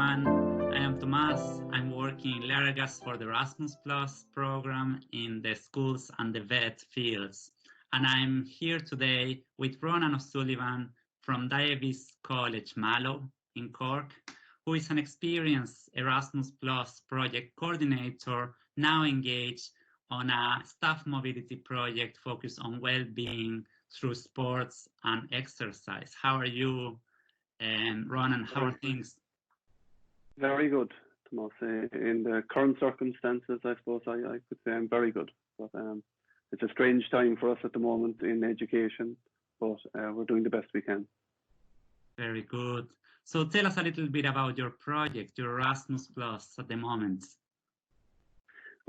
everyone. I am Tomas. I'm working in Laragas for the Erasmus Plus program in the schools and the vet fields. And I'm here today with Ronan O'Sullivan from Davis College Mallow in Cork, who is an experienced Erasmus Plus project coordinator, now engaged on a staff mobility project focused on well-being through sports and exercise. How are you, Ronan? How are things? Very good, Tomas. In the current circumstances, I suppose I could say I'm very good. But it's a strange time for us at the moment in education, but we're doing the best we can. Very good. So tell us a little bit about your project, your Erasmus Plus at the moment.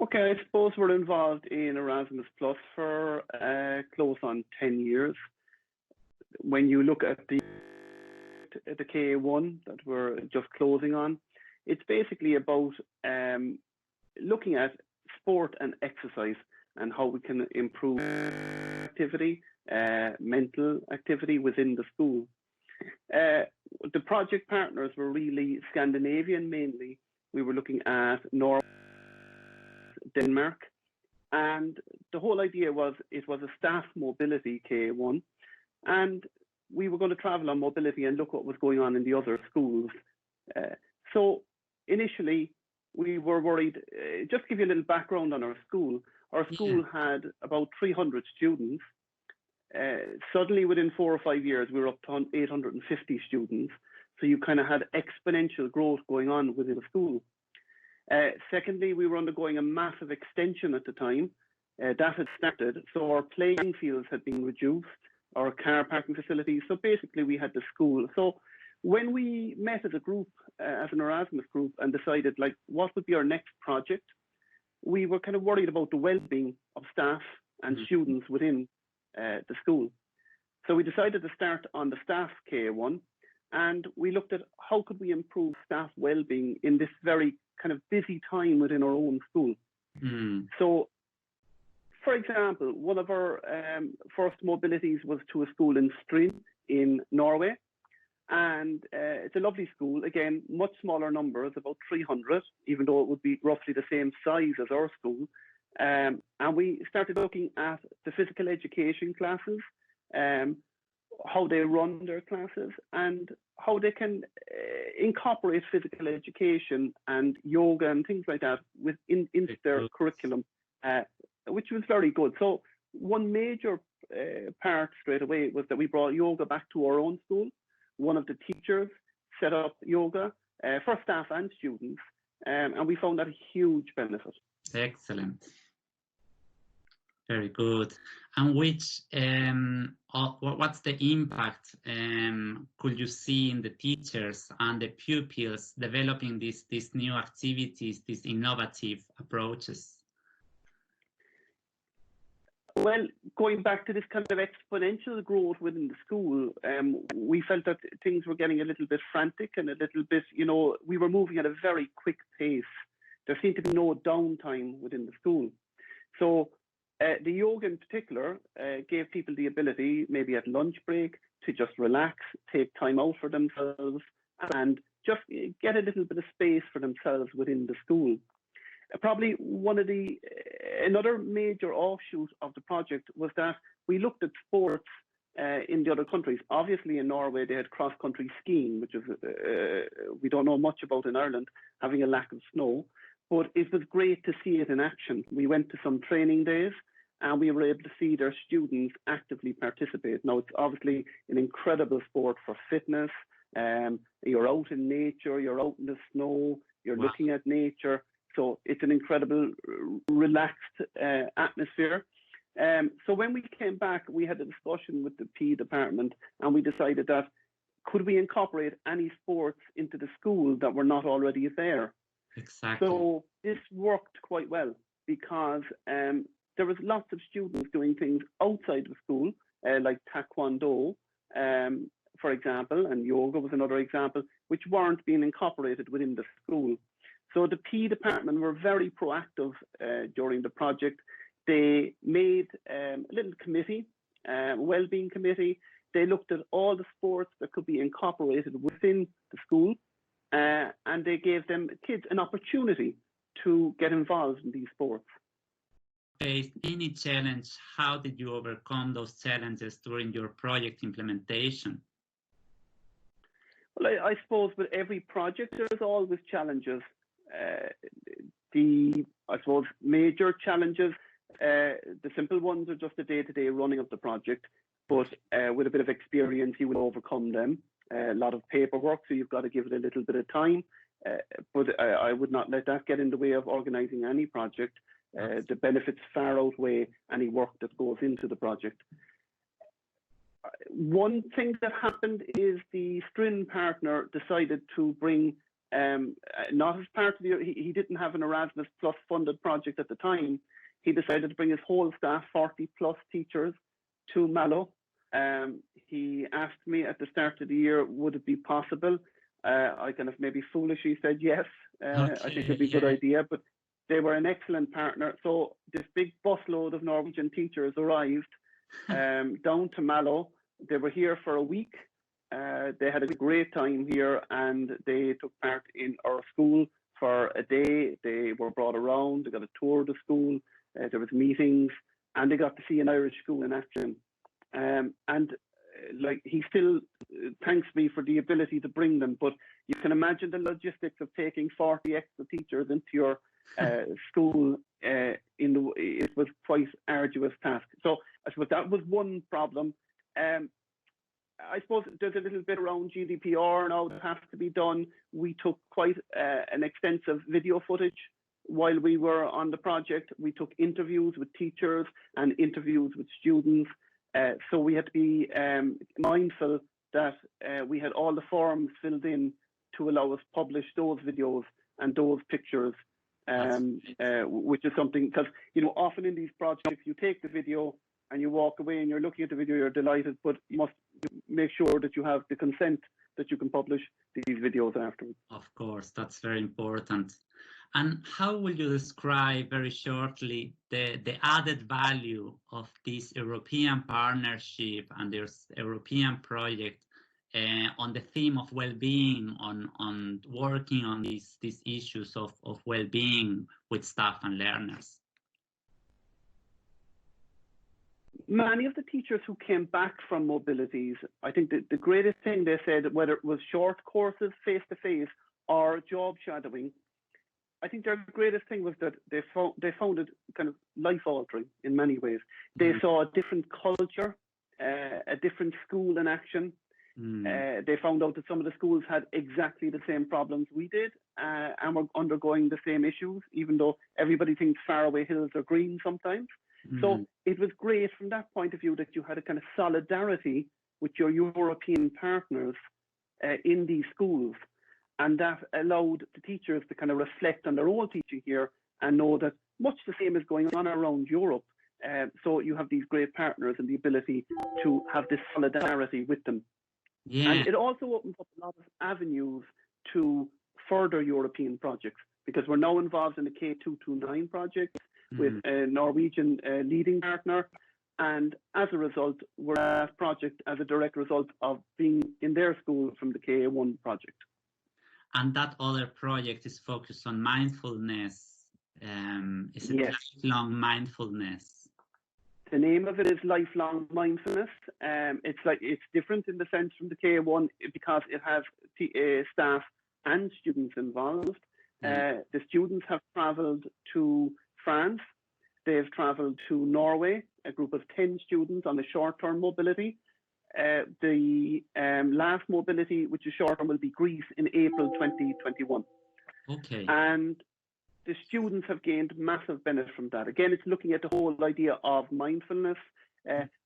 Okay, I suppose we're involved in Erasmus Plus for close on 10 years. When you look at the KA1 that we're just closing on, it's basically about looking at sport and exercise and how we can improve activity, mental activity within the school. The project partners were really Scandinavian mainly. We were looking at Norway, Denmark, and the whole idea was it was a staff mobility KA1, and we were going to travel on mobility and look what was going on in the other schools. So initially we were worried, just to give you a little background on our school had about 300 students. Suddenly within 4 or 5 years, we were up to 850 students. So you kind of had exponential growth going on within the school. Secondly, we were undergoing a massive extension at the time. That had started, so our playing fields had been reduced, our car parking facilities. So basically we had the school. So when we met as a group, as an Erasmus group, and decided like what would be our next project, we were kind of worried about the well-being of staff and students within the school. So we decided to start on the staff KA1, and we looked at how could we improve staff well-being in this very kind of busy time within our own school. So, for example, one of our first mobilities was to a school in Stryn in Norway. And it's a lovely school, again, much smaller numbers, about 300, even though it would be roughly the same size as our school. And we started looking at the physical education classes, how they run their classes, and how they can incorporate physical education and yoga and things like that into their curriculum, which was very good. So one major part straight away was that we brought yoga back to our own school. One of the teachers set up yoga for staff and students, and we found that a huge benefit. Excellent. Very good. And what's the impact could you see in the teachers and the pupils developing these new activities, these innovative approaches? Well, going back to this kind of exponential growth within the school, we felt that things were getting a little bit frantic and a little bit, we were moving at a very quick pace. There seemed to be no downtime within the school. So the yoga in particular gave people the ability, maybe at lunch break, to just relax, take time out for themselves, and just get a little bit of space for themselves within the school. Probably another major offshoot of the project was that we looked at sports in the other countries. Obviously in Norway they had cross-country skiing, which is we don't know much about in Ireland, having a lack of snow, but it was great to see it in action. We went to some training days and we were able to see their students actively participate. Now it's obviously an incredible sport for fitness. You're out in nature, you're out in the snow, you're looking at nature. So it's an incredible, relaxed atmosphere. So when we came back, we had a discussion with the PE department, and we decided that could we incorporate any sports into the school that were not already there? Exactly. So this worked quite well because there was lots of students doing things outside the school, like taekwondo, for example, and yoga was another example, which weren't being incorporated within the school. So the PE department were very proactive during the project. They made a little committee, Wellbeing committee. They looked at all the sports that could be incorporated within the school. and they gave them kids an opportunity to get involved in these sports. Faced any challenge, how did you overcome those challenges during your project implementation? Well, I suppose with every project, there's always challenges. I suppose, major challenges, the simple ones are just the day-to-day running of the project, but with a bit of experience, you will overcome them. A lot of paperwork, so you've got to give it a little bit of time, but I would not let that get in the way of organising any project. The benefits far outweigh any work that goes into the project. One thing that happened is the Strin partner decided to bring, not as part of he didn't have an Erasmus Plus funded project at the time. He decided to bring his whole staff, 40 plus teachers, to Mallow. He asked me at the start of the year, would it be possible? I kind of maybe foolishly said yes. I think it'd be a good idea, but they were an excellent partner. So this big busload of Norwegian teachers arrived down to Mallow. They were here for a week. They had a great time here, and they took part in our school for a day. They were brought around. They got a tour of the school. There was meetings, and they got to see an Irish school in action. Like, he still thanks me for the ability to bring them, but you can imagine the logistics of taking 40 extra teachers into your school. It was quite arduous task. So I suppose that was one problem. I suppose there's a little bit around GDPR now that has to be done. We took quite an extensive video footage while we were on the project. We took interviews with teachers and interviews with students. So we had to be mindful that we had all the forms filled in to allow us to publish those videos and those pictures, which is something, because, you know, often in these projects, you take the video and you walk away and you're looking at the video, you're delighted, but you must make sure that you have the consent that you can publish these videos afterwards. Of course, that's very important. And how will you describe very shortly the added value of this European partnership and this European project on the theme of well-being, on working on these issues of well-being with staff and learners? Many of the teachers who came back from mobilities, I think that the greatest thing they said, whether it was short courses face-to-face or job shadowing, I think their greatest thing was that they found it kind of life-altering in many ways. They saw a different culture, a different school in action. They found out that some of the schools had exactly the same problems we did and were undergoing the same issues, even though everybody thinks faraway hills are green sometimes. So it was great from that point of view that you had a kind of solidarity with your European partners in these schools. And that allowed the teachers to kind of reflect on their own teaching here and know that much the same is going on around Europe. So you have these great partners and the ability to have this solidarity with them. Yeah. And it also opens up a lot of avenues to further European projects, because we're now involved in the K229 project with a Norwegian leading partner. And as a result, we're at that project as a direct result of being in their school from the KA1 project. And that other project is focused on mindfulness. Is it lifelong mindfulness? The name of it is Lifelong Mindfulness. It's different in the sense from the KA1 because it has staff and students involved. The students have travelled to France. They've travelled to Norway, a group of 10 students on a short-term mobility. The last mobility, which is short-term, will be Greece in April 2021. Okay. And the students have gained massive benefit from that. Again, it's looking at the whole idea of mindfulness.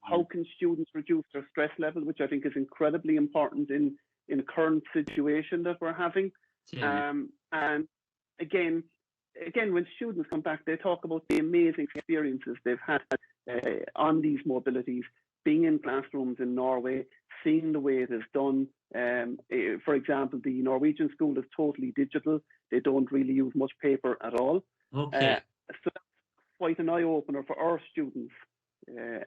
How can students reduce their stress level, which I think is incredibly important in the current situation that we're having. Yeah. And again, when students come back, they talk about the amazing experiences they've had on these mobilities, being in classrooms in Norway, seeing the way it is done. For example, the Norwegian school is totally digital. They don't really use much paper at all. Okay. So that's quite an eye-opener for our students.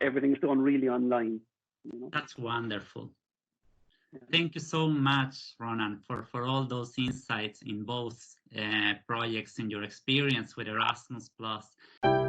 Everything's done really online. You know? That's wonderful. Thank you so much, Ronan, for all those insights in both projects and your experience with Erasmus Plus.